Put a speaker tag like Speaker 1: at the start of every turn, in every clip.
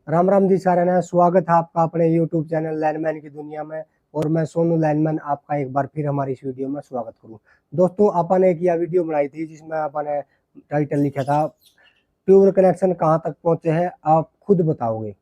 Speaker 1: राम राम जी सारे ने स्वागत है आपका अपने यूट्यूब चैनल लाइनमैन की दुनिया में। और मैं सोनू लाइनमैन आपका एक बार फिर हमारी इस वीडियो में स्वागत करूं। दोस्तों अपन एक यह वीडियो बनाई थी जिसमें अपन ने टाइटल लिखा था ट्यूबवेल कनेक्शन कहां तक पहुंचे हैं आप खुद बताओगे।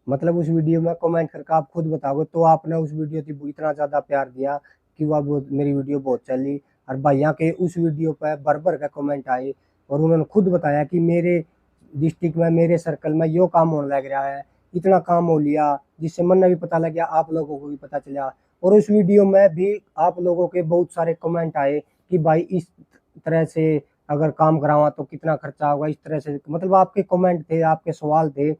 Speaker 1: मतलब उस वीडियो में कमेंट करके आप खुद बताओगे। तो आपने उस वीडियो की इतना ज़्यादा प्यार दिया कि वह मेरी वीडियो बहुत चली और भैया के उस वीडियो पर भर भर का कमेंट आए और उन्होंने खुद बताया कि मेरे डिस्ट्रिक्ट में मेरे सर्कल में यो काम होने लग रहा है, इतना काम हो लिया, जिससे मन भी पता लग गया, आप लोगों को भी पता चला। और उस वीडियो में भी आप लोगों के बहुत सारे कमेंट आए कि भाई इस तरह से अगर काम करावा तो कितना खर्चा होगा, इस तरह से मतलब आपके कमेंट थे, आपके सवाल थे,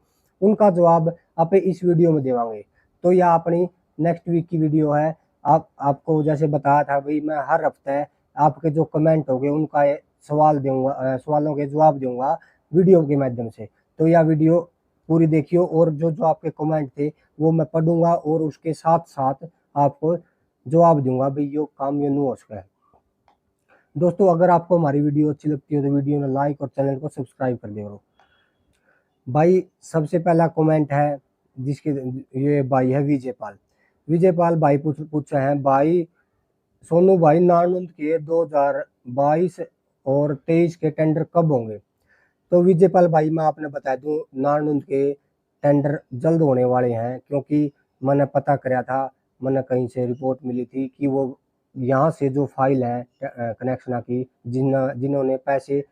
Speaker 1: उनका जवाब आप इस वीडियो में देवांगे। तो यह अपनी नेक्स्ट वीक की वीडियो है। आपको जैसे बताया था भाई मैं हर हफ्ते आपके जो कमेंट हो गए उनका सवाल दूंगा, सवालों के जवाब दूंगा वीडियो के माध्यम से। तो यह वीडियो पूरी देखियो और जो जो आपके कमेंट थे वो मैं पढ़ूंगा और उसके साथ साथ आपको जवाब दूंगा भाई यो काम ये नहीं हो सका है। दोस्तों अगर आपको हमारी वीडियो अच्छी लगती है तो वीडियो में लाइक और चैनल को सब्सक्राइब कर दो। भाई सबसे पहला कमेंट है जिसके ये भाई है विजयपाल भाई पूछा है भाई सोनू भाई नारनंद के 2022 और 23 के टेंडर कब होंगे। तो विजयपाल भाई मैं आपने बता दूं नारनंद के टेंडर जल्द होने वाले हैं, क्योंकि मैंने पता कराया था, मैंने कहीं से रिपोर्ट मिली थी कि वो यहाँ से जो फाइल है कनेक्शन की जिन्होंने पैसे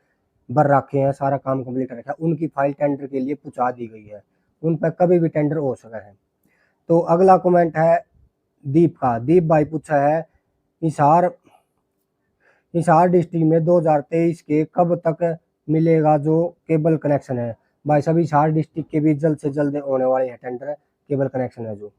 Speaker 1: भर रखे हैं, सारा काम कंप्लीट रखा है, उनकी फाइल टेंडर के लिए पहुंचा दी गई है, उन पर कभी भी टेंडर हो सका है। तो अगला कमेंट है दीप भाई पूछा है हिसार डिस्ट्रिक्ट में 2023 के कब तक मिलेगा जो केबल कनेक्शन है। भाई साहब हिसार डिस्ट्रिक्ट के भी जल्द से जल्द होने वाले हैं टेंडर केबल कनेक्शन है जो।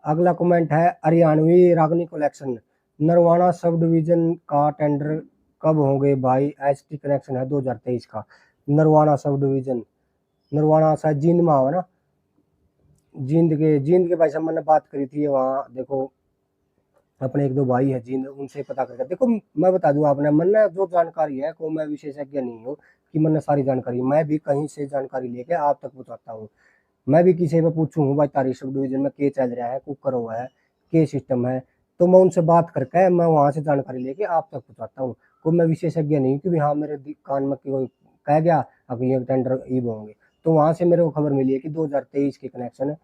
Speaker 1: अगला कमेंट है हरियाणवी रागनी कलेक्शन नरवाना सब डिवीजन का टेंडर कब होंगे भाई। एसटी कनेक्शन है 2023 का। नरवाना सब डिवीजन, नरवाना शायद जींद में हुआ ना, जींद के भाई साहब मैंने बात करी थी वहाँ। देखो अपने एक दो भाई है जींद, उनसे पता करके देखो। मैं बता दूं आपने मैंने जो जानकारी है को मैं विशेषज्ञ नहीं हूँ कि मैंने सारी जानकारी, मैं भी कहीं से जानकारी लेके आप तक पहुँचाता हूँ। मैं भी किसी पे पूछूँ भाई तारीख सब डिवीजन में के चल रहा है, कुकर हुआ है, के सिस्टम है, तो मैं उनसे बात करके मैं वहाँ से जानकारी लेके आप तक पहुँचाता हूँ। को मैं विशेषज्ञ नहीं कि हाँ मेरे कान में कोई कह गया अब ये टेंडर ईब होंगे। तो वहाँ से मेरे को खबर मिली है कि 2023 के कनेक्शन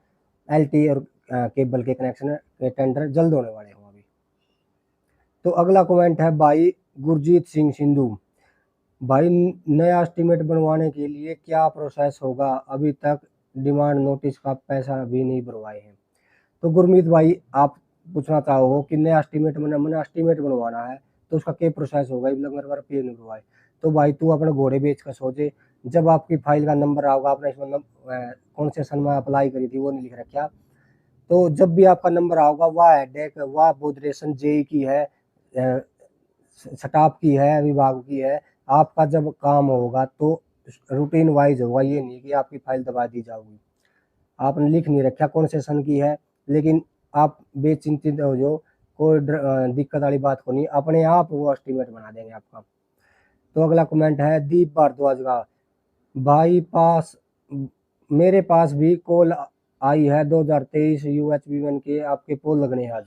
Speaker 1: एलटी और केबल के कनेक्शन के टेंडर जल्द होने वाले हैं अभी। तो अगला कमेंट है भाई गुरजीत सिंह सिंधु भाई नया एस्टीमेट बनवाने के लिए क्या प्रोसेस होगा, अभी तक डिमांड नोटिस का पैसा भी नहीं भरवाए हैं। तो गुरमीत भाई आप पूछना चाहो कि नया एस्टीमेट मैंने एस्टीमेट बनवाना है तो उसका क्या प्रोसेस होगा, मेरे रुपये नहीं भरवाए। तो भाई तू अपने घोड़े बेच कर सोचे, जब आपकी फाइल का नंबर आओगा, आपने इसमें कौन से सन में अप्लाई करी थी वो नहीं लिख रखा, तो जब भी आपका नंबर आओगा वह हेडेक वह बोधरेशन जेई की है, स्टाफ की है, विभाग की है। आपका जब काम होगा तो रूटीन वाइज होगा, ये नहीं कि आपकी फाइल दबा दी जाएगी। आपने लिख नहीं रखा कौन से सन की है, लेकिन आप बेचिंतित हो जो, कोई दिक्कत वाली बात को नहीं, अपने आप वो एस्टीमेट बना देंगे आपका। तो अगला कमेंट है दीप भारद्वाज का भाई पास मेरे पास भी कॉल आई है 2023 UHV1 के आपके पोल लगने हैं आज।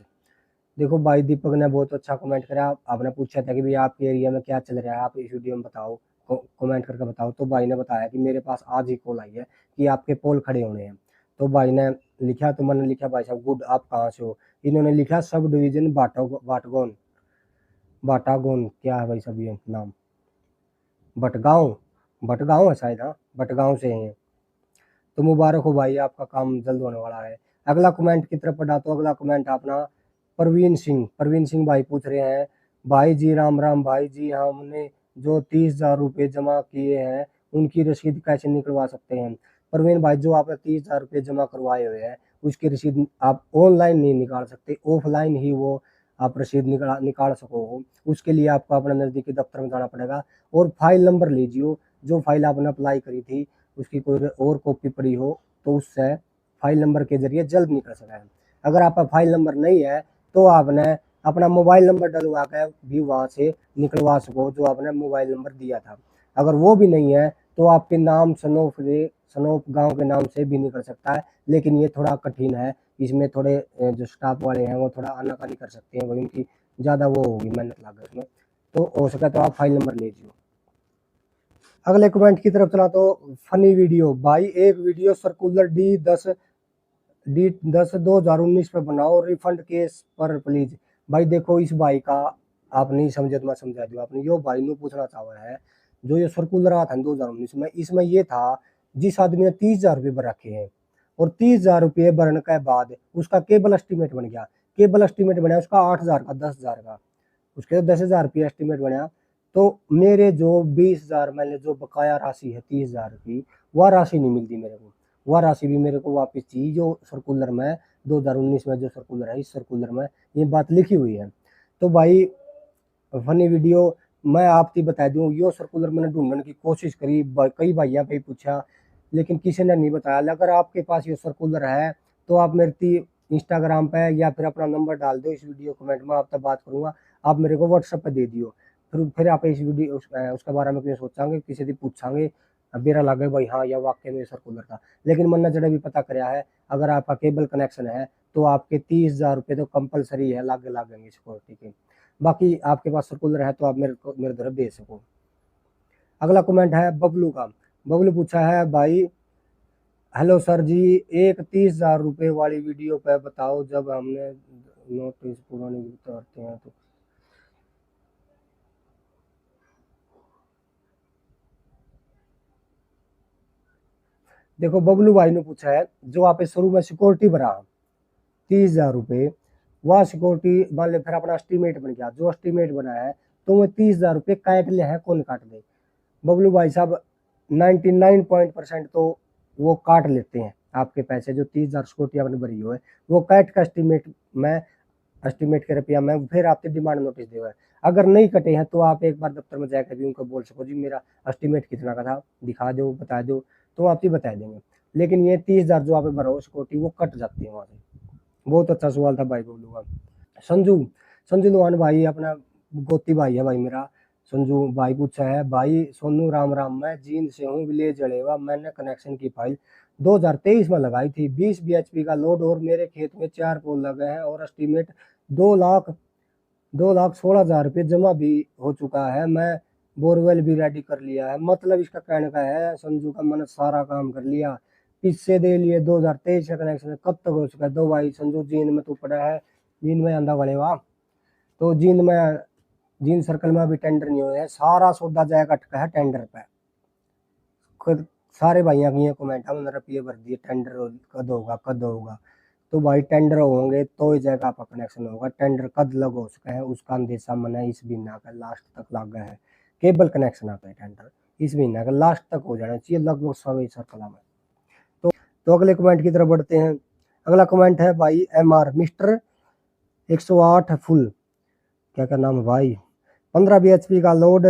Speaker 1: देखो भाई दीपक ने बहुत अच्छा कमेंट करा, आपने पूछा था कि भाई आपके एरिया में क्या चल रहा है, आप इस वीडियो में बताओ, कमेंट करके बताओ। तो भाई ने बताया कि मेरे पास आज ही कॉल आई है कि आपके पोल खड़े होने हैं। तो भाई ने लिखा, तो मैंने लिखा भाई साहब गुड, आप कहाँ से हो। इन्होंने लिखा सब डिवीजन बाटागोन क्या है भाई साहब ये नाम, भटगांव है शायद, हाँ भटगांव से हैं। तो मुबारक हो भाई, आपका काम जल्द होने वाला है। अगला कमेंट की तरफ पढ़ा तो अगला कमेंट अपना प्रवीण सिंह भाई पूछ रहे हैं भाई जी राम राम भाई जी, हमने जो 30,000 रुपये जमा किए हैं उनकी रसीद कैसे निकलवा सकते हैं। प्रवीण भाई जो आपने 30,000 रुपये जमा करवाए हुए हैं उसकी रसीद आप ऑनलाइन नहीं निकाल सकते, ऑफलाइन ही वो आप रसीद निकाल सको। उसके लिए आपको अपने नज़दीकी दफ्तर में जाना पड़ेगा और फाइल नंबर लीजिए, जो फाइल आपने अप्लाई करी थी उसकी कोई और कॉपी पड़ी हो तो उससे फाइल नंबर के जरिए जल्द निकल सका है। अगर आपका फाइल नंबर नहीं है तो आपने अपना मोबाइल नंबर डलवा कर भी वहाँ से निकलवा सको जो आपने मोबाइल नंबर दिया था। अगर वो भी नहीं है तो आपके नाम सनोप गांव के नाम से भी निकल सकता है, लेकिन ये थोड़ा कठिन है। इसमें थोड़े जो स्टाफ वाले हैं वो थोड़ा आनाकानी कर सकते हैं, वही उनकी ज़्यादा वो होगी, मेहनत लागत उसमें। तो हो सके तो आप फाइल नंबर ले लीजिए। अगले कमेंट की तरफ चला तो फनी वीडियो भाई, एक वीडियो सर्कुलर D10 2019 पे बनाओ, रिफंड केस पर प्लीज। भाई देखो इस भाई का आप नहीं समझे तो मैं समझा दूँ। आपने यो भाई नु पूछना चाहा है, जो ये सर्कुलर आता है 2019 में, इसमें ये था जिस आदमी ने 30,000 रुपये भर रखे हैं और 30,000 रुपये भरने के बाद उसका केबल एस्टिमेट बन गया। केबल एस्टिमेट बना उसका 8,000 का, 10,000 का, उसके 10,000 रुपये एस्टिमेट बना। तो मेरे जो 20,000 मैंने जो बकाया राशि है 30,000 की, वह राशि नहीं मिलती मेरे को। वह राशि भी मेरे को वापस चाहिए, जो सर्कुलर में 2019 में जो सर्कुलर है, इस सर्कुलर में ये बात लिखी हुई है। तो भाई फनी वीडियो मैं आपकी बता दूं, यो सर्कुलर मैंने ढूंढने की कोशिश करी, कई भाइयों पे पूछा, लेकिन किसी ने नहीं बताया। अगर आपके पास ये सर्कुलर है तो आप मेरे इंस्टाग्राम पे या फिर अपना नंबर डाल दो इस वीडियो कमेंट में, आपसे बात करूंगा, आप मेरे को व्हाट्सएप पे दे दियो। फिर आप इस वीडियो उसके बारे में क्यों सोचांगे, किसी से पूछांगे, बेरा लगे भाई हाँ यह वाकई में सर्कुलर था। लेकिन मैंने जड़ा भी पता कराया है, अगर आपका केबल कनेक्शन है तो आपके 30,000 रुपये तो कंपलसरी है, लागेंगे सिक्योरिटी के। बाकी आपके पास सर्कुलर है तो आप मेरे तरफ भेज सको। अगला कमेंट है बबलू का। बबलू पूछा है भाई, हेलो सर जी, एक 30,000 रुपये वाली वीडियो पे बताओ, जब हमने नोटिस पुरानी करते हैं तो। देखो बबलू भाई ने पूछा है, जो आप शुरू में सिक्योरिटी भरा 30,000 रुपये, वह सिक्योरिटी मान ले फिर अपना एस्टीमेट बन गया, जो एस्टीमेट बना है तो वो 30,000 रुपये काट ले हैं, कौन काट दे? बबलू भाई साहब 99% तो वो काट लेते हैं आपके पैसे, जो 30,000 सिक्योरिटी आपने भरी हो है वो काट का एस्टीमेट के रुपया में फिर आपके डिमांड नोटिस दे हुआ है। अगर नहीं कटे हैं तो आप एक बार दफ्तर में जाकर भी उनको बोल सको जी मेरा एस्टीमेट कितना का था, दिखा दो, बता दो, तो आप ही बता देंगे। लेकिन ये 30,000 जो आप भरो सिक्योरिटी वो कट जाती है वहाँ से। बहुत अच्छा सवाल था भाई बबलू का। संजू संजू लोहान भाई अपना गोती भाई है भाई मेरा। संजू भाई पूछा है, भाई सोनू राम राम, मैं जींद से हूँ, विलेज जड़ेवा। मैंने कनेक्शन की फाइल 2023 में लगाई थी, 20 bhp का लोड और मेरे खेत में 4 पोल लगे हैं और एस्टीमेट 2,16,000 रुपये जमा भी हो चुका है। मैं बोरवेल भी रेडी कर लिया है। मतलब इसका कहने का है संजू का, मैंने सारा काम कर लिया, इससे दे लिए 2023 का कनेक्शन कब तक हो चुका है? दो भाई संजू जींद में तो पड़ा है, जींद में आंदा वाले वाह। तो जींद सर्कल में अभी टेंडर नहीं हुए हैं, सारा सौदा जाएगा अटका है टेंडर पे। खुद सारे भाइयों की कमेंट है, मैंने रुपये भर दिए, टेंडर कद होगा कद होगा। तो भाई टेंडर होंगे तो ही जगह आपका कनेक्शन होगा। टेंडर कद लग हो सका है उसका अंदेशा मैंने इस महीना का लास्ट तक लग गया है। केबल कनेक्शन आता है टेंडर इस महीना का लास्ट तक हो जाना चाहिए लगभग सभी सर्कल में। तो अगले कमेंट की तरफ बढ़ते हैं। अगला कमेंट है भाई MR मिस्टर 108 फुल, क्या क्या नाम है भाई। 15 bhp का लोड,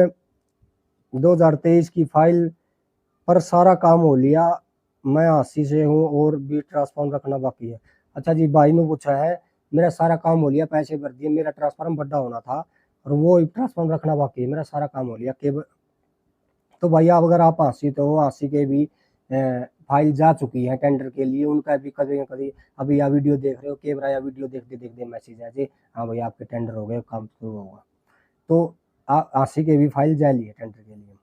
Speaker 1: 2023 की फाइल पर सारा काम हो लिया, मैं 80 से हूँ और भी ट्रांसफॉर्म रखना बाकी है। अच्छा जी, भाई ने पूछा है, मेरा सारा काम हो लिया, पैसे भर दिए, मेरा ट्रांसफार्म बड़ा होना था और वो ट्रांसफार्म रखना बाकी है, मेरा सारा काम हो लिया केबल। तो भैया अगर आप 80 तो 80 के भी फाइल जा चुकी है टेंडर के लिए, उनका भी कभी न कभी अभी या वीडियो देख रहे हो कैमरा या वीडियो देखते देखते मैसेज है जी हाँ भैया आपके टेंडर हो गए, काम शुरू होगा। तो 80 के भी फाइल जा ली है टेंडर के लिए।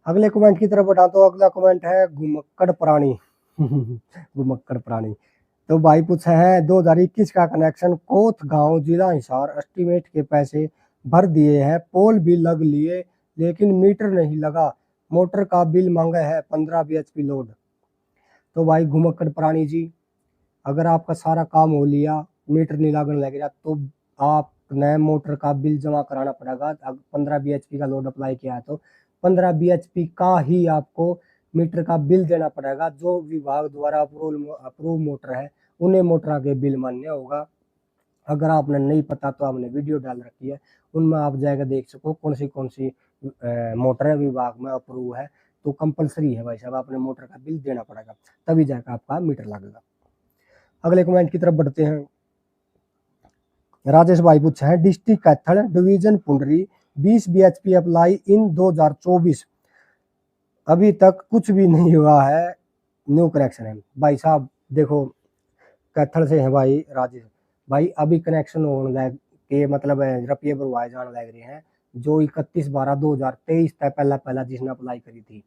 Speaker 1: अगले कमेंट की तरफ बढ़ा तो अगला कमेंट है घुमक्कड़ प्राणी घुमक्कड़ प्राणी। तो भाई पूछा है 2021 का कनेक्शन कोथ गांव जिला हिसार, एस्टीमेट के पैसे भर दिए हैं, पोल भी लग लिए लेकिन मीटर नहीं लगा, मोटर का बिल मांगा है 15 bhp लोड। तो भाई घुमक्कड़ प्राणी जी, अगर आपका सारा काम हो लिया, मीटर नहीं लगने लगेगा तो आप नए मोटर का बिल जमा कराना पड़ेगा। 15 bhp का लोड अप्लाई किया है तो 15 bhp का ही आपको मीटर का बिल देना पड़ेगा। जो विभाग द्वारा अप्रूव मोटर है उन्हें मोटर के बिल मान्य होगा। अगर आपने नहीं पता तो आपने वीडियो डाल रखी है, उनमें आप जाकर देख सको कौन सी मोटर है विभाग में अप्रूव है। तो कंपलसरी है भाई साहब, आपने मोटर का बिल देना पड़ेगा तभी जाकर आपका मीटर लगेगा। अगले कमेंट की तरफ बढ़ते हैं। राजेश भाई पूछा है, district Kaithal division Pundri 20 bhp apply in 2024, अभी तक कुछ भी नहीं हुआ है, न्यू कनेक्शन है भाई साहब। देखो कैथल से है भाई राजेश भाई, अभी कनेक्शन होने लग के मतलब रुपये भरवाए जाने लग रहे हैं। जो 31/12/2023 तक पहला पहला जिसने अप्लाई करी थी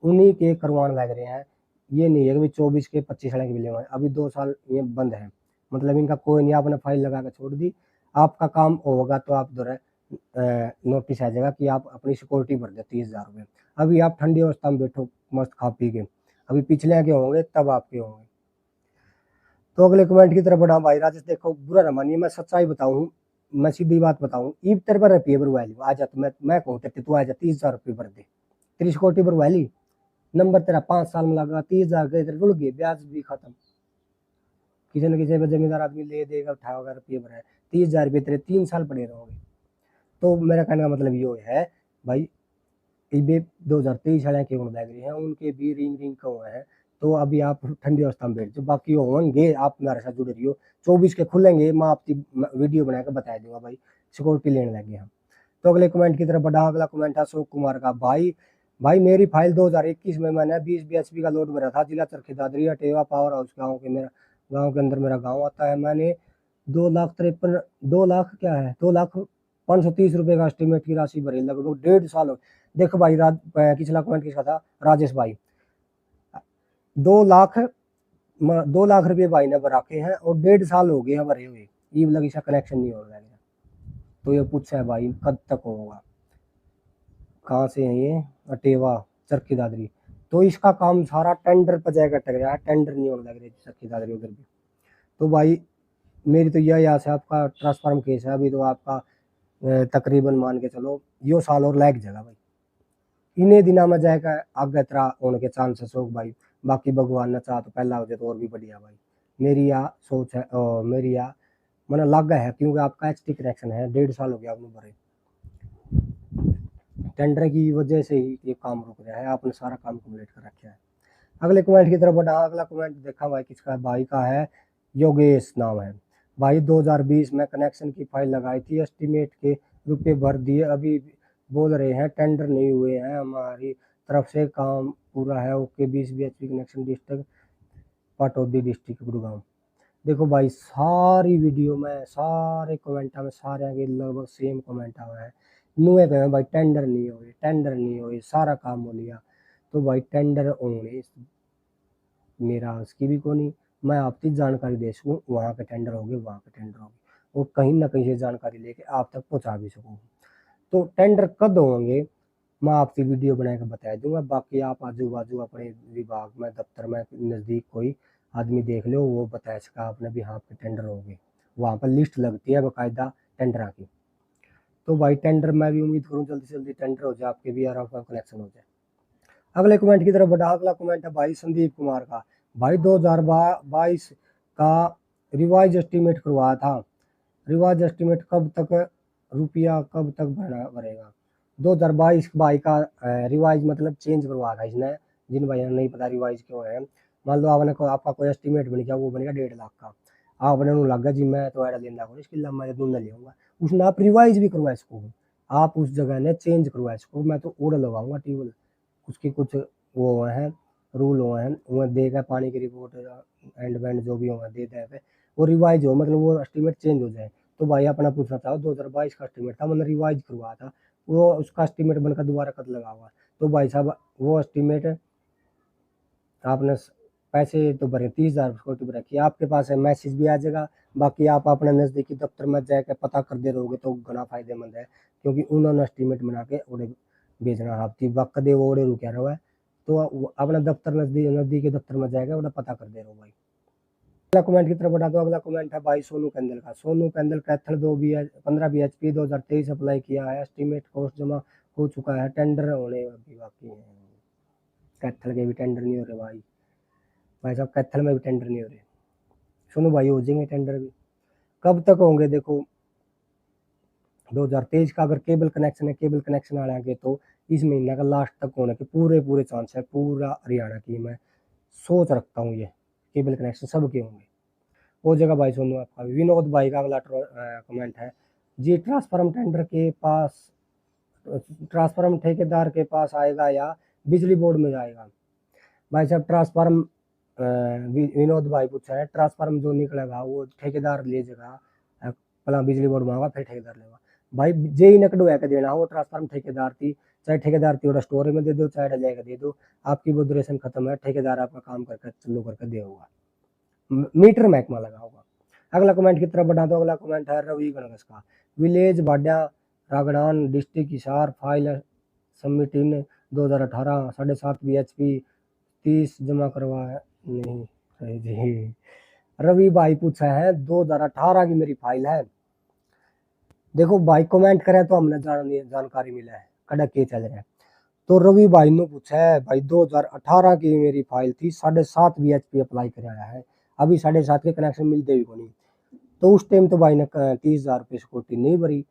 Speaker 1: उन्हीं के करवाने लग रहे हैं। ये नहीं है कि भाई 24 के 25 सड़क मिले हुए हैं, अभी 2 साल ये बंद है। मतलब इनका कोई नहीं, आपने फाइल लगा के छोड़ दी, आपका काम होगा तो आप जो है नोटिस आ जाएगा कि आप अपनी सिक्योरिटी भर दे 30,000 रुपये। अभी आप ठंडी अवस्था में बैठो मस्त खा पी के, अभी पिछले के होंगे तब आपके होंगे। तो अगले कमेंट की तरफ बढ़ा भाई राजेश। देखो बुरा ना मानिए, मैं सच्चाई बताऊं, मैं सीधी बात बताऊं, ईब तेरे पर रुपये भरवा ली आ जा, तो मैं कहूँ तेरे तू आ जा 30,000 रुपये भर दे, तेरी सिक्योरिटी भरवा ली, नंबर तेरा 5 साल में लगा 30,000 के इधर रुड़ गए, ब्याज भी खत्म। किसी न किसी जमींदार आदमी ले देगा उठाओगे रुपये भरा है, 30,000 रुपये तेरे 3 साल पड़े रहोगे। तो मेरा कहने का मतलब ये है भाई, ये 2023 वाले के लग रही हैं, उनके भी रिंग रिंग का हुआ है। तो अभी आप ठंडी अवस्था में बैठ जाओ, बाकी होंगे आप मेरे साथ जुड़े रहियो। 24 के खुलेंगे, मैं आपकी वीडियो बना के बता दूंगा भाई, सिक्योरिटी लेने लगे हम। तो अगले कमेंट की तरफ बढ़ा। अगला कमेंट है अशोक कुमार का। भाई भाई मेरी फाइल 2021 में मैंने 20 bhp का लोड भरा था, जिला चरखी दादरी अटेवा पावर हाउस गाँव के अंदर मेरा गाँव आता है। मैंने 2,53 2 लाख क्या है 2,05,30 रुपये का एस्टिमेट की राशि भरी, लगभग 1.5 साल हो। देखो भाई पिछला कमेंट किसका था, राजेश भाई। 2 लाख 2 लाख रुपये भाई ने भरा के हैं और 1.5 साल हो गए हैं भरे हुए, ये लगी इसका कनेक्शन नहीं हो रहा है। तो ये पूछा है भाई कब तक होगा, कहाँ से है ये, अटेवा चरखी दादरी। तो इसका काम सारा टेंडर पर जाएगा टक रहा है, टेंडर नहीं होने लग रही चरखी दादरी उधर भी। तो भाई मेरी तो यह आस है, आपका ट्रांसफार्म केस है अभी तो आपका तकरीबन मान के चलो यो साल और लग जाएगा भाई, इन्हें दिना में जाएगा आगे तेरा होने के चांसेस हो भाई। बाकी भगवान ने चाह तो पहला हो जाए तो और भी बढ़िया भाई। मेरी या सोच है मेरी या मन लग है, क्योंकि आपका एच टी कनेक्शन है, 1.5 साल हो गया आपने भरे, टेंडर की वजह से ही ये काम रुक रहा है, आपने सारा काम कम्प्लीट कर रखा है। अगले कमेंट की तरफ बढ़ा। अगला कमेंट देखा भाई किसका है, भाई का है, योगेश नाम है भाई। 2020 में कनेक्शन की फाइल लगाई थी, एस्टिमेट के रुपए भर दिए, अभी बोल रहे हैं टेंडर नहीं हुए हैं, हमारी तरफ से काम पूरा है, okay. 20 bhp connection district Pataudi district Gurgaon. देखो भाई सारी वीडियो में सारे कमेंट में सारे के लगभग सेम कमेंट आए हैं, नुए पे भाई टेंडर नहीं हुए, टेंडर नहीं हुए, सारा काम हो लिया। तो भाई टेंडर होंगे, मेरा उसकी भी को नहीं, मैं आपकी जानकारी दे सकूँ वहाँ पे टेंडर होंगे, वहाँ पे टेंडर होंगे, और कहीं ना कहीं से जानकारी लेके आप तक पहुँचा भी सकूँ। तो टेंडर कब होंगे मैं आपकी वीडियो बना के बता दूंगा। बाकी आप आजू बाजू अपने विभाग में दफ्तर में नज़दीक कोई आदमी देख लो, वो बता सका आपने भी हाँ आपके टेंडर होंगे, वहाँ पर लिस्ट लगती है बाकायदा टेंडर की। तो भाई टेंडर मैं भी उम्मीद करूँ जल्दी से जल्दी टेंडर हो जाए, आपके भी आराम का कलेक्शन हो जाए। अगले कमेंट की तरफ बढ़ा। अगला कमेंट है भाई संदीप कुमार का। भाई 2022 का रिवाइज एस्टीमेट करवाया था, रिवाइज एस्टीमेट कब तक, रुपया कब तक भरेगा। 2022 भाई का रिवाइज मतलब चेंज करवा था इसने, जिन भाइयों ने नहीं पता रिवाइज क्यों है। मान लो आपका कोई एस्टीमेट बन गया, वो बनेगा 1.5 लाख का, आपने उन्होंने लगा जी मैं तो ऐड लेना इसके लिए मैं दूंगा ले आऊँगा, उसने आप रिवाइज भी करवा इसको, आप उस जगह ने चेंज करवा इसको, मैं तो ओड लगाऊंगा टेबल, उसके कुछ वो हुए हैं रूल हुए हैं, वो देगा पानी की रिपोर्ट एंड वेंड जो भी हुआ दे दे, वो रिवाइज हो मतलब वो एस्टीमेट चेंज हो जाए। तो भाई अपना पूछना चाहो 2022 का एस्टीमेट था, मैंने रिवाइज करवाया था, वो उसका एस्टीमेट बनकर दोबारा कद लगा हुआ। तो भाई साहब वो एस्टीमेट आपने पैसे तो भरे 30,000 सिक्योरिटी पर रखी, आपके पास है मैसेज भी आ जाएगा। बाकी आप अपने नज़दीकी दफ्तर में जाकर पता कर दे रहोगे तो घना फायदेमंद है, क्योंकि उन्होंने एस्टीमेट बना के ओडे भेजना आपकी वक्त दे वो ओडे रुका रहा है। तो अपना दफ्तर नज़दीकी दफ्तर में जाएगा ओडा पता कर दे रहो भाई। अगला कमेंट की तरफ बढ़ा दो। अगला कमेंट है भाई सोनू कैंडल का। Sonu candle Kaithal 15 bhp 2023 apply किया है, एस्टीमेट कॉस्ट जमा हो चुका है, टेंडर होने अभी बाकी है। कैथल के भी टेंडर नहीं हो रहे भाई, भाई साहब कैथल में भी टेंडर नहीं हो रहे। सुनो भाई हो जाएंगे टेंडर भी, कब तक होंगे देखो। 2023 का अगर केबल कनेक्शन है, केबल कनेक्शन आ जाएंगे तो इस महीने का लास्ट तक होने के पूरे पूरे चांस है, पूरा हरियाणा की मैं सोच रखता हूँ, ये केबल कनेक्शन सबके होंगे वो जगह भाई। सुनो आपका विनोद भाई का अगला कमेंट है जी, ट्रांसफार्म टेंडर के पास ट्रांसफार्म ठेकेदार के पास आएगा या बिजली बोर्ड में जाएगा। भाई साहब ट्रांसफार्म विनोद भाई पूछा है, ट्रांसफार्म जो निकलेगा वो ठेकेदार ले जाएगा, पहला बिजली बोर्ड में होगा फिर ठेकेदार लेगा। भाई जेई नकड है देना, वो ट्रांसफार्म ठेकेदार थी, चाहे ठेकेदार थी और स्टोर में दे दो, चाहे डलेगा दे दो, आपकी वो ड्यूरेशन खत्म है, ठेकेदार आपका काम करके चालू करके दे होगा, मीटर महकमा लगा होगा। अगला कमेंट की तरफ बढ़ा दो। अगला कमेंट है रवि गणगस का, village Badya Ragdan district Hisar, file submit in 2018 7.5 BHP 30 जमा करवा है नहीं जी। रवि भाई पूछा है 2018 की मेरी फाइल है। देखो भाई कमेंट करे तो हमने जानकारी मिला है कड़क के चल रहा है। तो रवि भाई ने पूछा है भाई 2018 की मेरी फाइल थी, 7.5 BHP अप्लाई कराया है, अभी 7.5 के कनेक्शन मिलते भी को नहीं। तो उस टाइम तो भाई ने 30,000 रुपये सिक्योरिटी नहीं भरी,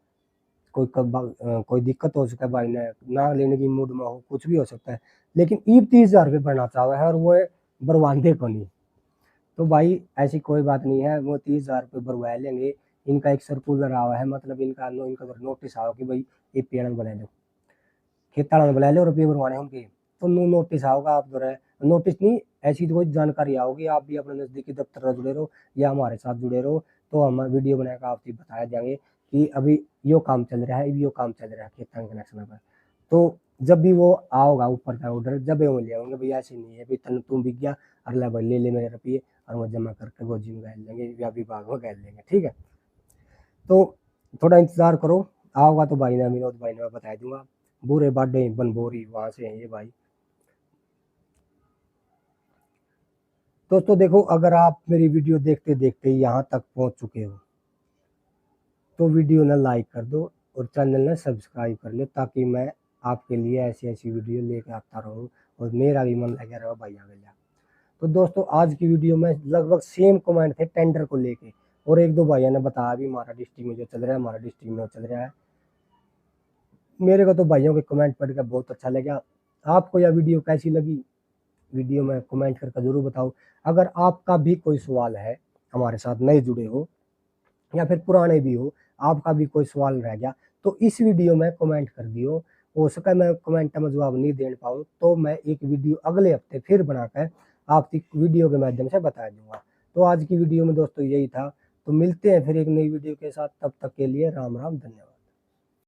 Speaker 1: कोई दिक्कत हो सकता है, भाई ने ना लेने की मूड में हो, कुछ भी हो सकता है, लेकिन ईब 30,000 रुपये भरना चाह है और वो बरवादे को नहीं। तो भाई ऐसी कोई बात नहीं है, वो 30,000 रुपये भरवा लेंगे। इनका एक सर्कुलर आवा है, मतलब इनका नोटिस आओ कि भाई ये पेड़ बना लो, खेताड़ा बुला लो, रुपये भरवाने होंगे तो नोटिस आओगा, आप जो है नोटिस नहीं, ऐसी तो कोई जानकारी आओगी, आप भी अपने नज़दीकी दफ्तर से जुड़े रहो या हमारे साथ जुड़े रहो, तो हम वीडियो बनाकर आपसे बताया जाएंगे कि अभी यो काम चल रहा है, यो काम चल रहा है खेत कनेक्शन पर। तो जब भी वो आओगा ऊपर का ऑर्डर, जब वो ले आएंगे, भैया ऐसे नहीं है भाई तन तुम बिक गया, अगला भाई ले ले मेरे रुपये और वो जमा करके गोजी में गैल लेंगे या विभाग में गैल लेंगे, ठीक है। तो थोड़ा इंतजार करो, आओगा तो भाई ने विनोद भाई ने मैं बता दूंगा। बुरे बाडे बनबोरी वहां से हैं ये भाई। दोस्तों देखो, अगर आप मेरी वीडियो देखते देखते यहाँ तक पहुँच चुके हो तो वीडियो ना लाइक कर दो और चैनल ना सब्सक्राइब कर लो, ताकि मैं आपके लिए ऐसी ऐसी वीडियो लेकर आता रहूँ और मेरा भी मन लगा रहा भाई आगे जा। तो दोस्तों आज की वीडियो में लगभग सेम कमेंट थे टेंडर को लेके, और एक दो भाइयों ने बताया भी हमारा डिस्ट्रिक्ट में जो चल रहा है, हमारा डिस्ट्रिक्ट में चल रहा है। मेरे को तो भाइयों के कमेंट पढ़ कर बहुत अच्छा लगा। आपको यह वीडियो कैसी लगी, वीडियो में कमेंट करके जरूर बताओ। अगर आपका भी कोई सवाल है, हमारे साथ नए जुड़े हो या फिर पुराने भी हो, आपका भी कोई सवाल रह गया तो इस वीडियो में कमेंट कर दियो। हो सके मैं कमेंट में जवाब नहीं दे पाऊँ तो मैं एक वीडियो अगले हफ्ते फिर बनाकर आपकी वीडियो के माध्यम से बता दूंगा। तो आज की वीडियो में दोस्तों यही था, तो मिलते हैं फिर एक नई वीडियो के साथ, तब तक के लिए राम राम, धन्यवाद।